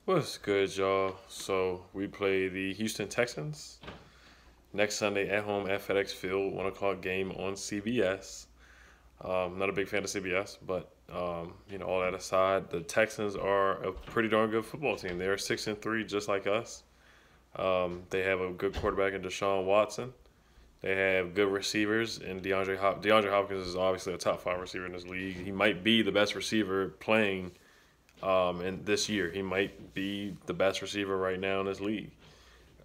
What's good, y'all? So we play the Houston Texans next Sunday at home at FedEx Field, 1 o'clock game on CBS. Not a big fan of CBS, but all that aside, the Texans are a pretty darn good football team. They are 6-3, just like us. They have a good quarterback in Deshaun Watson. They have good receivers in DeAndre Hopkins is obviously a top 5 receiver in this league. He might be the best receiver playing in this year. He might be the best receiver right now in this league.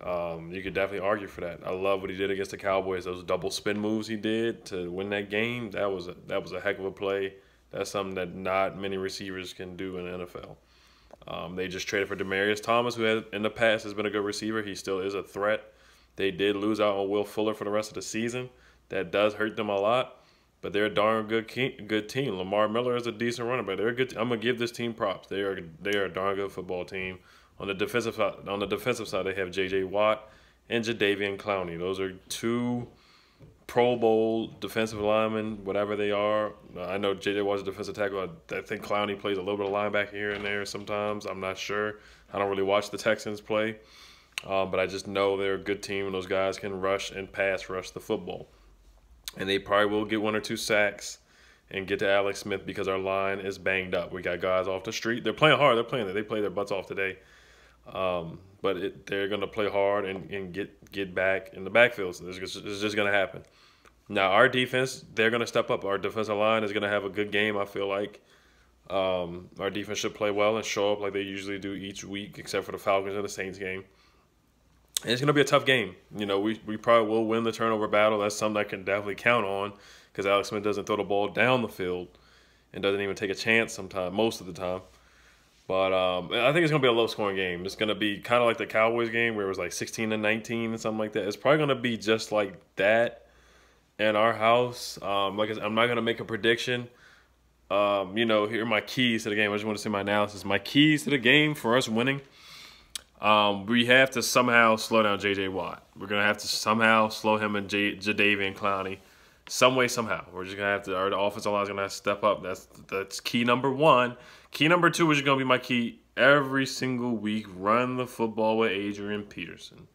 You could definitely argue for that. I love what he did against the Cowboys. Those double spin moves he did to win that game. That was a heck of a play. That's something that not many receivers can do in the NFL. They just traded for Demaryius Thomas, who in the past has been a good receiver. He still is a threat. They did lose out on Will Fuller for the rest of the season. That does hurt them a lot. But they're a darn good team. Lamar Miller is a decent runner back. They're a good. I'm gonna give this team props. They are a darn good football team. On the defensive side, they have J.J. Watt and Jadeveon Clowney. Those are 2 Pro Bowl defensive linemen, whatever they are. I know J.J. Watt's a defensive tackle. I think Clowney plays a little bit of linebacker here and there sometimes. I'm not sure. I don't really watch the Texans play, but I just know they're a good team, and those guys can rush and pass rush the football. And they probably will get 1 or 2 sacks and get to Alex Smith because our line is banged up. We got guys off the street. They're playing hard. They play their butts off today. But they're going to play hard and get back in the backfield. So it's just going to happen. Now, our defense, they're going to step up. Our defensive line is going to have a good game, I feel like. Our defense should play well and show up like they usually do each week, except for the Falcons and the Saints game. And it's going to be a tough game. We probably will win the turnover battle. That's something I can definitely count on because Alex Smith doesn't throw the ball down the field and doesn't even take a chance most of the time. But I think it's going to be a low-scoring game. It's going to be kind of like the Cowboys game where it was like 16-19 and something like that. It's probably going to be just like that in our house. I'm not going to make a prediction. Here are my keys to the game. I just want to see my analysis. My keys to the game for us winning. We have to somehow slow down J.J. Watt. We're going to have to somehow slow him and Jadeveon Clowney. Some way, somehow. We're just going to have to – our offensive line is going to have to step up. That's key number 1. Key number 2 is going to be my key every single week. Run the football with Adrian Peterson.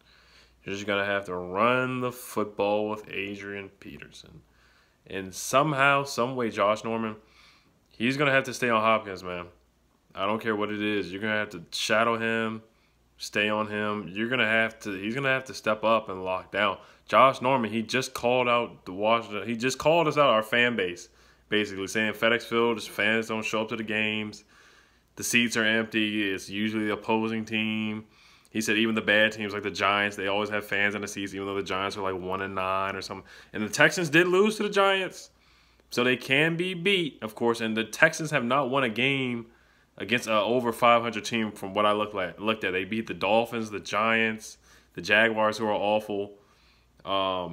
You're just going to have to run the football with Adrian Peterson. And somehow, some way, Josh Norman, he's going to have to stay on Hopkins, man. I don't care what it is. You're going to have to shadow him. Stay on him. He's gonna have to step up and lock down. Josh Norman, he just called out He just called us out, our fan base, basically saying FedEx Field, his fans don't show up to the games. The seats are empty. It's usually the opposing team. He said even the bad teams like the Giants, they always have fans in the seats, even though the Giants are like 1-9 or something. And the Texans did lose to the Giants, so they can be beat, of course. And the Texans have not won a game against an over 500 team from what I looked at. They beat the Dolphins, the Giants, the Jaguars, who are awful.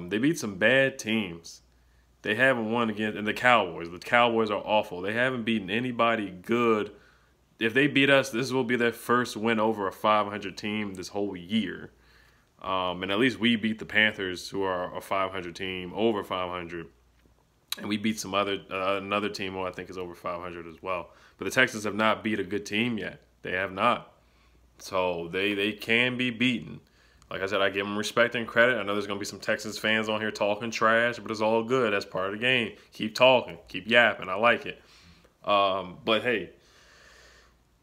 They beat some bad teams. They haven't won against – and the Cowboys. The Cowboys are awful. They haven't beaten anybody good. If they beat us, this will be their first win over a 500 team this whole year. And at least we beat the Panthers, who are a 500 team, over 500. And we beat another team who I think is over 500 as well. But the Texans have not beat a good team yet. They have not. So they can be beaten. Like I said, I give them respect and credit. I know there's going to be some Texans fans on here talking trash, but it's all good. That's part of the game. Keep talking. Keep yapping. I like it. But, hey,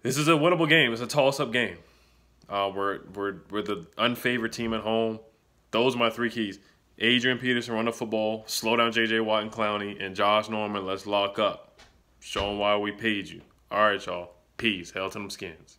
this is a winnable game. It's a toss-up game. We're the unfavored team at home. Those are my 3 keys. Adrian Peterson, run the football, slow down J.J. Watt and Clowney, and Josh Norman, let's lock up. Show them why we paid you. All right, y'all. Peace. Hell to them skins.